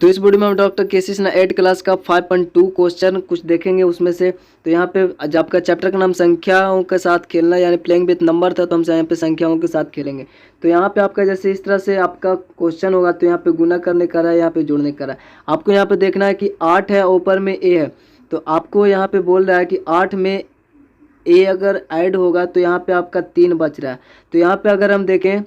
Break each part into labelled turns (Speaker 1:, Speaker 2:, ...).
Speaker 1: तो इस वीडियो में हम डॉक्टर केसी सिन्हा 8 क्लास का 5.2 क्वेश्चन कुछ देखेंगे उसमें से। तो यहाँ पे जब आपका चैप्टर का नाम संख्याओं के साथ खेलना यानी प्लेइंग विथ नंबर था, तो हम यहाँ पे संख्याओं के साथ खेलेंगे। तो यहाँ पे आपका जैसे इस तरह से आपका क्वेश्चन होगा, तो यहाँ पे गुना करने का रहा है, यहाँ पे जोड़ने का रहा है। आपको यहाँ पे देखना है कि 8 है, ऊपर में ए है, तो आपको यहाँ पे बोल रहा है कि 8 में ए अगर ऐड होगा तो यहाँ पे आपका 3 बच रहा है। तो यहाँ पे अगर हम देखें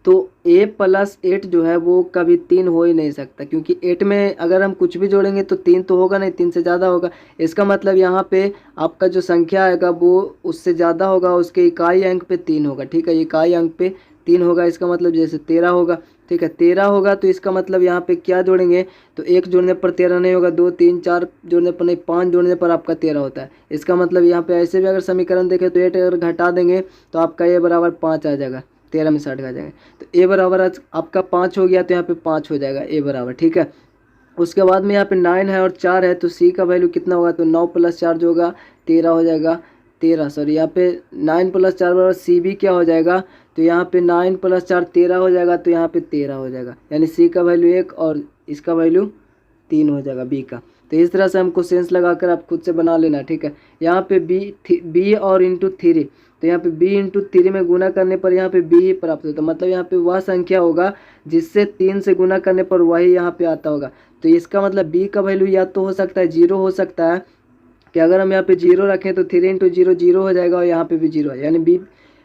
Speaker 1: तो a प्लस 8 जो है वो कभी 3 हो ही नहीं सकता, क्योंकि 8 में अगर हम कुछ भी जोड़ेंगे तो 3 तो होगा नहीं, 3 से ज़्यादा होगा। इसका मतलब यहाँ पे आपका जो संख्या आएगा वो उससे ज़्यादा होगा, उसके इकाई अंक पे 3 होगा। ठीक है, इकाई अंक पे 3 होगा, इसका मतलब जैसे 13 होगा। ठीक है, 13 होगा तो इसका मतलब यहाँ पे क्या जोड़ेंगे, तो 1 जोड़ने पर 13 नहीं होगा, 2 3 4 जोड़ने पर नहीं, 5 जोड़ने पर आपका 13 होता है। इसका मतलब यहाँ पे ऐसे भी अगर समीकरण देखें तो 8 अगर घटा देंगे तो आपका a बराबर 5 आ जाएगा, 13 में 60 आ जाएगा। तो a बराबर आपका 5 हो गया, तो यहाँ पे 5 हो जाएगा a बराबर। ठीक है, उसके बाद में यहाँ पे 9 है और 4 है, तो c का वैल्यू कितना होगा, तो 9 प्लस 4 जो होगा 13 हो जाएगा, 13 सॉरी यहाँ पे 9 प्लस 4 बराबर c भी क्या हो जाएगा, तो यहाँ पे 9 प्लस 4 13 हो जाएगा, तो यहाँ पे 13 हो जाएगा, यानी c का वैल्यू 1 और इसका वैल्यू 3 हो जाएगा b का। तो इस तरह से हमको सेंस लगाकर आप खुद से बना लेना। ठीक है, यहाँ पे b और इंटू 3, तो यहाँ पे b इंटू 3 में गुना करने पर यहाँ पे b ही प्राप्त होता है, मतलब यहाँ पे वह संख्या होगा जिससे 3 से गुना करने पर वही यहाँ पे आता होगा। तो इसका मतलब b का वैल्यू या तो हो सकता है 0 हो सकता है, कि अगर हम यहाँ पे 0 रखें तो 3 इंटू 0 0 हो जाएगा और यहाँ पे भी 0 है, यानी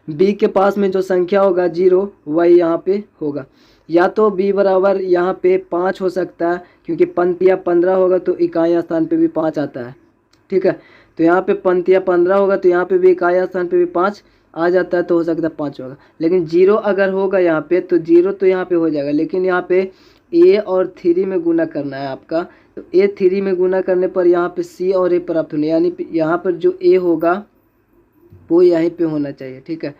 Speaker 1: b के पास में जो संख्या होगा 0 वही यहाँ पे होगा। या तो b बराबर यहाँ पे 5 हो सकता है, क्योंकि पंक्तियाँ 15 होगा तो इकाई स्थान पे भी 5 आता है। ठीक है, तो यहाँ पे पंक्तियाँ 15 होगा तो यहाँ पे भी इकाई स्थान पे भी 5 आ जाता है, तो हो सकता है 5 होगा। लेकिन 0 अगर होगा यहाँ पे तो 0 तो यहाँ पे हो जाएगा, लेकिन यहाँ पे a और 3 में गुना करना है आपका, तो a 3 में गुना करने पर यहाँ पे c और a प्राप्त होने, यानी यहाँ पर जो a होगा वो यहीं पे होना चाहिए। ठीक है,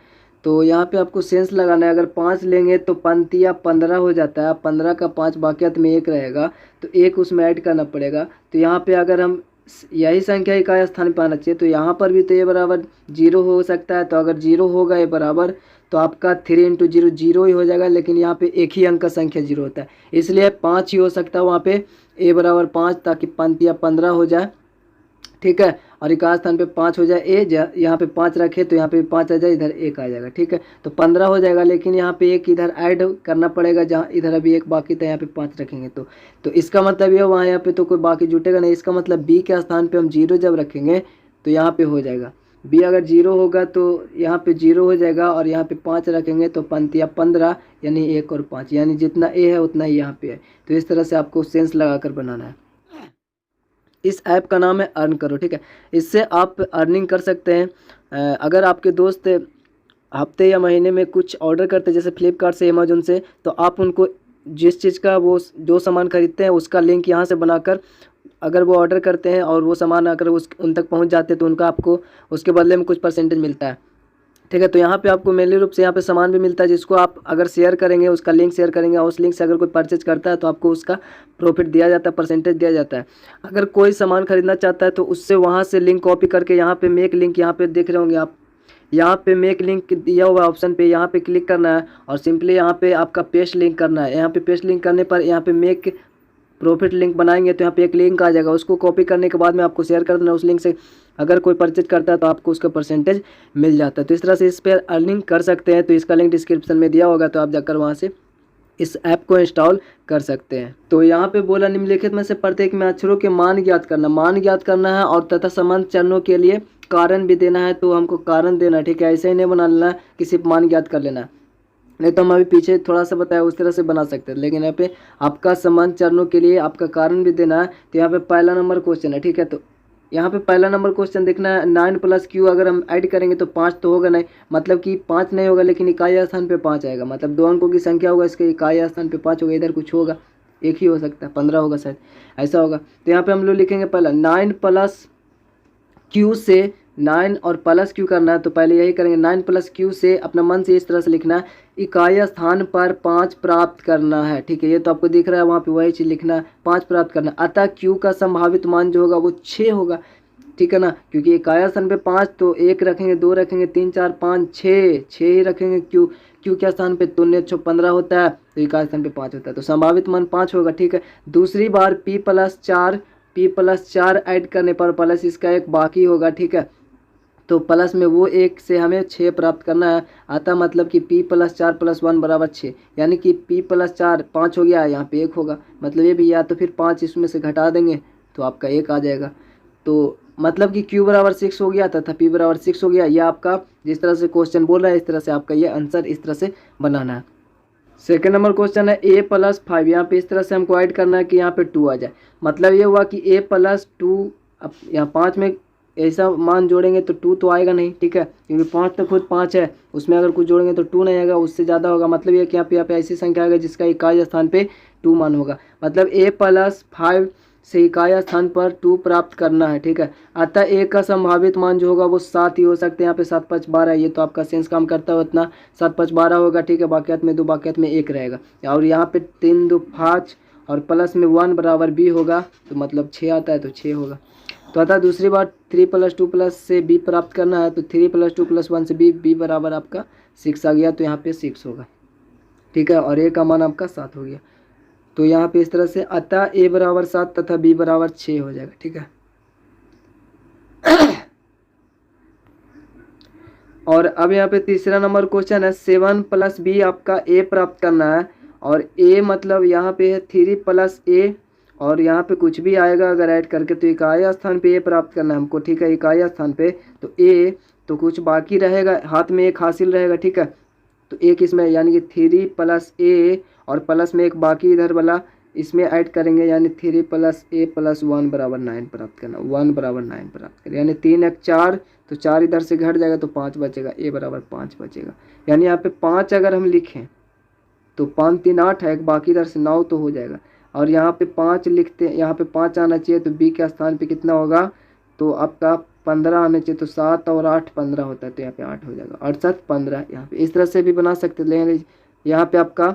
Speaker 1: तो यहाँ पे आपको सेंस लगाना है। अगर 5 लेंगे तो पंक्तियाँ 15 हो जाता है, 15 का 5 बाकियात में 1 रहेगा, तो 1 उसमें ऐड करना पड़ेगा। तो यहाँ पे अगर हम यही संख्या इकाई स्थान पे आना चाहिए, तो यहाँ पर भी तो a बराबर 0 हो सकता है। तो अगर 0 होगा a बराबर, तो आपका 3 इंटू 0 0 ही हो जाएगा, लेकिन यहाँ पे एक ही अंक का संख्या 0 होता है, इसलिए 5 ही हो सकता है वहाँ पे a बराबर 5, ताकि पंक्तियाँ 15 हो जाए। ठीक है, और इकाई स्थान पे 5 हो जाए a, यहाँ पे 5 रखे तो यहाँ पे 5 आ जाए, इधर 1 आ जाएगा। ठीक है, तो 15 हो जाएगा, लेकिन यहाँ पे 1 इधर ऐड करना पड़ेगा, जहाँ इधर अभी 1 बाकी था, यहाँ पे 5 रखेंगे तो इसका मतलब ये वहाँ यहाँ पे तो कोई बाकी जुटेगा नहीं। इसका मतलब b के स्थान पे हम 0 जब रखेंगे तो यहाँ पे हो जाएगा, b अगर 0 होगा तो यहाँ पे 0 हो जाएगा, और यहाँ पे 5 रखेंगे तो पंक्तियाँ 15 यानी 1 और 5, यानी जितना a है उतना ही यहाँ पे है। तो इस तरह से आपको सेंस लगा कर बनाना है। इस ऐप का नाम है अर्न करो। ठीक है, इससे आप अर्निंग कर सकते हैं। अगर आपके दोस्त हफ्ते या महीने में कुछ ऑर्डर करते हैं, जैसे फ्लिपकार्ट से, अमेजोन से, तो आप उनको जिस चीज़ का वो जो सामान खरीदते हैं उसका लिंक यहाँ से बनाकर अगर वो ऑर्डर करते हैं और वो सामान अगर उन तक पहुँच जाते हैं तो उनका आपको उसके बदले में कुछ परसेंटेज मिलता है। ठीक है, तो यहाँ पे आपको मेनली रूप से यहाँ पे सामान भी मिलता है, जिसको आप अगर शेयर करेंगे, उसका लिंक शेयर करेंगे और उस लिंक से अगर कोई परचेज करता है तो आपको उसका प्रॉफिट दिया जाता है, परसेंटेज दिया जाता है। अगर कोई सामान खरीदना चाहता है तो उससे वहाँ से लिंक कॉपी करके यहाँ पे मेक लिंक, यहाँ पे देख रहे होंगे आप, यहाँ पे मेक लिंक दिया हुआ ऑप्शन पे यहाँ पे क्लिक करना है और सिंपली यहाँ पे आपका पेस्ट लिंक करना है। यहाँ पे पेस्ट लिंक करने पर यहाँ पे मेक प्रॉफिट लिंक बनाएंगे तो यहाँ पे एक लिंक आ जाएगा, उसको कॉपी करने के बाद में आपको शेयर कर देना। उस लिंक से अगर कोई परचेज करता है तो आपको उसका परसेंटेज मिल जाता है। तो इस तरह से इस पर अर्निंग कर सकते हैं। तो इसका लिंक डिस्क्रिप्शन में दिया होगा, तो आप जाकर वहाँ से इस ऐप को इंस्टॉल कर सकते हैं। तो यहाँ पे बोला निम्नलिखित में से प्रत्येक में अक्षरों के मान ज्ञात करना, मान ज्ञात करना है और तथा समान चरणों के लिए कारण भी देना है, तो हमको कारण देना है। ठीक है, ऐसे ही नहीं बना लेना कि सिर्फ मान ज्ञात कर लेना, नहीं तो हम अभी पीछे थोड़ा सा बताया उस तरह से बना सकते हैं। लेकिन यहाँ पे आपका समान चरणों के लिए आपका कारण भी देना है। तो यहाँ पे पहला नंबर क्वेश्चन है। ठीक है, तो यहाँ पे पहला नंबर क्वेश्चन देखना है, 9 प्लस q अगर हम ऐड करेंगे तो 5 तो होगा नहीं, मतलब कि 5 नहीं होगा, लेकिन इकाई स्थान पे 5 आएगा, मतलब 2 अंकों की संख्या होगा, इसके इकाई स्थान पे 5 होगा, इधर कुछ होगा, एक ही हो सकता है, 15 होगा शायद, ऐसा होगा। तो यहाँ पे हम लोग लिखेंगे पहला 9 प्लस q से 9 और प्लस q करना है, तो पहले यही करेंगे। 9 प्लस q से अपना मन से इस तरह से लिखना है, इकाई स्थान पर 5 प्राप्त करना है। ठीक है, ये तो आपको दिख रहा है, वहाँ पे वही चीज़ लिखना है, 5 प्राप्त करना है। अतः q का संभावित मान जो होगा वो 6 होगा। ठीक है ना, क्योंकि इकाई स्थान पे 5 तो 1 रखेंगे, 2 रखेंगे, 3 4 5 6 ही रखेंगे। क्यू क्यू के स्थान पे 0 6 15 होता है, तो इकाई स्थान पे 5 होता है, तो संभावित मान 5 होगा। ठीक है, दूसरी बार p+4 ऐड करने पर प्लस इसका एक बाकी होगा। ठीक है, तो प्लस में वो 1 से हमें 6 प्राप्त करना है। अतः मतलब कि p+4 + 1 = 6, यानी कि p+4 5 हो गया, यहाँ पे 1 होगा, मतलब ये भी, या तो फिर 5 इसमें से घटा देंगे तो आपका 1 आ जाएगा। तो मतलब कि q = 6 हो गया तथा p = 6 हो गया। यह आपका जिस तरह से क्वेश्चन बोल रहा है इस तरह से आपका ये आंसर इस तरह से बनाना है। सेकेंड नंबर क्वेश्चन है a+5, यहाँ पे इस तरह से हमको ऐड करना है कि यहाँ पे 2 आ जाए। मतलब ये हुआ कि a+2, अब यहाँ 5 में ऐसा मान जोड़ेंगे तो 2 तो आएगा नहीं। ठीक है, क्योंकि 5 तो खुद 5 है, उसमें अगर कुछ जोड़ेंगे तो 2 नहीं आएगा, उससे ज़्यादा होगा। मतलब ये कि यहाँ पे ऐसी संख्या आएगा जिसका इकाई स्थान पे 2 मान होगा। मतलब a+5 से इकाई स्थान पर 2 प्राप्त करना है। ठीक है, अतः a का संभावित मान जो होगा वो 7 ही हो सकते हैं। यहाँ पे 7 5 12, ये तो आपका सेंस काम करता है उतना, 7 5 12 होगा। ठीक है, बाकियात में 2, बाकियात में 1 रहेगा, और यहाँ पे 3 2 5 और प्लस में 1 = b होगा, तो मतलब 6 आता है, तो 6 होगा। तो अतः दूसरी बार 3 + 2 से b प्राप्त करना है, तो 3 + 2 + 1 से b बराबर आपका 6 आ गया, तो यहाँ पे 6 होगा। ठीक है, और a का मान आपका 7 हो गया। तो यहाँ पे इस तरह से अतः a = 7 तथा b = 6 हो जाएगा। ठीक है, और अब यहाँ पे तीसरा नंबर क्वेश्चन है 7 + b आपका a प्राप्त करना है, और a मतलब यहाँ पे है 3 + a, और यहाँ पे कुछ भी आएगा अगर ऐड करके, तो इकाई स्थान पे a प्राप्त करना है हमको। ठीक है, इकाई स्थान पे तो a, तो कुछ बाकी रहेगा, हाथ में 1 हासिल रहेगा। ठीक है, तो 1 इसमें, यानी कि 3 + a और प्लस में 1 बाकी इधर वाला इसमें ऐड करेंगे, यानी 3 + a + 1 = 9 प्राप्त करना, 1 = 9 प्राप्त करें, यानी 3 1 4, तो 4 इधर से घट जाएगा तो 5 बचेगा, a = 5 बचेगा। यानी यहाँ पे 5 अगर हम लिखें तो 5 3 8 है, एक बाकी इधर से 9 तो हो जाएगा, और यहाँ पे 5 लिखते हैं, यहाँ पे 5 आना चाहिए, तो b के स्थान पे कितना होगा, तो आपका 15 आना चाहिए, तो 7 और 8 15 होता है, तो यहाँ पे 8 हो जाएगा, 68 15। यहाँ पे इस तरह से भी बना सकते हैं, लेकिन यहाँ पे आपका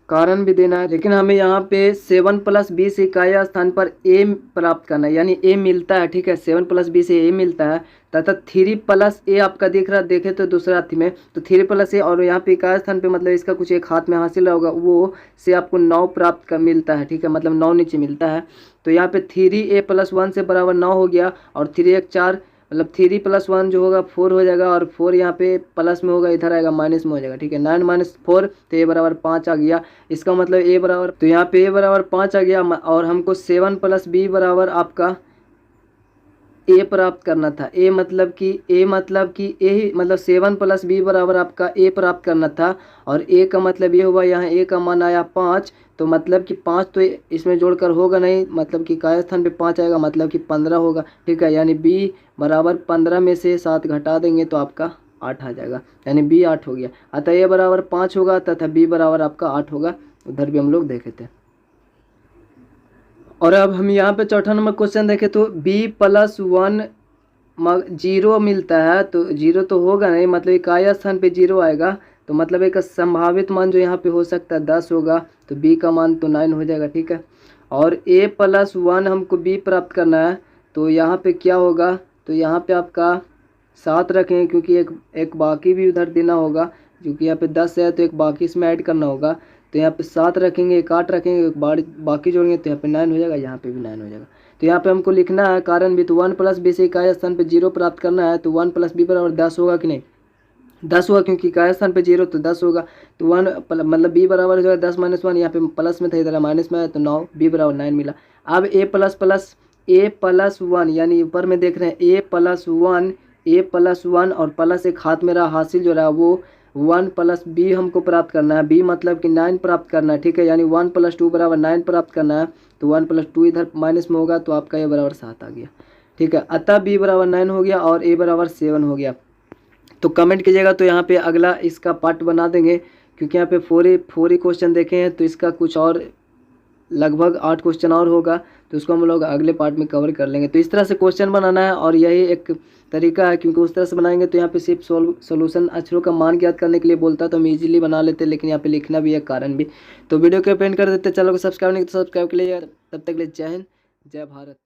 Speaker 1: कारण भी देना है, लेकिन हमें यहाँ पे 7 + b से इकाई स्थान पर a प्राप्त करना है, यानी a मिलता है। ठीक है, 7 + b से a मिलता है, तथा 3 + a आपका दिख रहा, देखे तो दूसरा अर्थी में, तो 3 + a, और यहाँ पे इकाई स्थान पे मतलब इसका कुछ एक हाथ में हासिल होगा, वो से आपको 9 प्राप्त कर मिलता है। ठीक है, मतलब 9 नीचे मिलता है, तो यहाँ पे 3a + 1 से बराबर 9 हो गया, और 3 1 4, मतलब 3 + 1 जो होगा 4 हो जाएगा, और 4 यहाँ पे प्लस में होगा, इधर आएगा माइनस में हो जाएगा। ठीक है, 9 - 4, तो a = 5 आ गया। इसका मतलब a बराबर, तो यहाँ पे a = 5 आ गया, और हमको 7 + b = आपका a प्राप्त करना था। a मतलब कि a ही, मतलब 7 + b = आपका a प्राप्त करना था, और a का मतलब ये हुआ, यहाँ a का मान आया 5, तो मतलब कि 5 तो इसमें जोड़कर होगा नहीं, मतलब कि इकाई स्थान पे 5 आएगा, मतलब कि 15 होगा। ठीक है, यानी b = 15 में से 7 घटा देंगे तो आपका 8 आ जाएगा, यानी b 8 हो गया। अतः a = 5 होगा तथा b = आपका 8 होगा, उधर भी हम लोग देखे थे। और अब हम यहाँ पे चौथा नंबर क्वेश्चन देखें तो b + 1 0 मिलता है, तो 0 तो होगा नहीं, मतलब इकाई स्थान पे 0 आएगा, तो मतलब एक संभावित मान जो यहाँ पे हो सकता है 10 होगा, तो b का मान तो 9 हो जाएगा। ठीक है, और a + 1 हमको b प्राप्त करना है, तो यहाँ पे क्या होगा, तो यहाँ पे आपका 7 रखेंगे, क्योंकि एक बाकी भी उधर देना होगा, क्योंकि यहाँ पे 10 है तो एक बाकी इसमें ऐड करना होगा, तो यहाँ पे 7 रखेंगे, एक 8 रखेंगे, एक बाकी जोड़ेंगे, तो यहाँ पे 9 हो जाएगा, यहाँ पे भी 9 हो जाएगा। तो यहाँ पे हमको लिखना है कारण भी, तो 1 + b से इकाई स्थान पे 0 प्राप्त करना है, तो 1 + b = 10 होगा कि नहीं, 10 होगा, क्योंकि इकाई स्थान पे 0 तो 10 होगा, तो 1 मतलब b बराबर हो जाएगा 10 - 1, यहाँ पे प्लस में था, इधर माइनस में है, तो 9, b = 9 मिला। अब a + 1, यानी ऊपर में देख रहे हैं a + 1 और प्लस एक हाथ मेरा हासिल जो रहा वो 1 + b हमको प्राप्त करना है, b मतलब कि 9 प्राप्त करना है। ठीक है, यानी 1 + 2 = 9 प्राप्त करना है, तो 1 + 2 इधर माइनस में होगा, तो आपका a = 7 आ गया। ठीक है, अतः b = 9 हो गया और a = 7 हो गया। तो कमेंट कीजिएगा, तो यहाँ पे अगला इसका पार्ट बना देंगे, क्योंकि यहाँ पे 4 ही क्वेश्चन देखे हैं, तो इसका कुछ और लगभग 8 क्वेश्चन और होगा, तो उसको हम लोग अगले पार्ट में कवर कर लेंगे। तो इस तरह से क्वेश्चन बनाना है, और यही एक तरीका है, क्योंकि उस तरह से बनाएंगे तो यहाँ पे सिर्फ सोल्यूशन अक्षरों का मान ज्ञात करने के लिए बोलता, तो हम इजीली बना लेते, लेकिन यहाँ पे लिखना भी है कारण भी। तो वीडियो को पेंट कर देते, चैनल को सब्सक्राइब नहीं तो सब्सक्राइब के लिए, तब तक के लिए जय हिंद, जय भारत।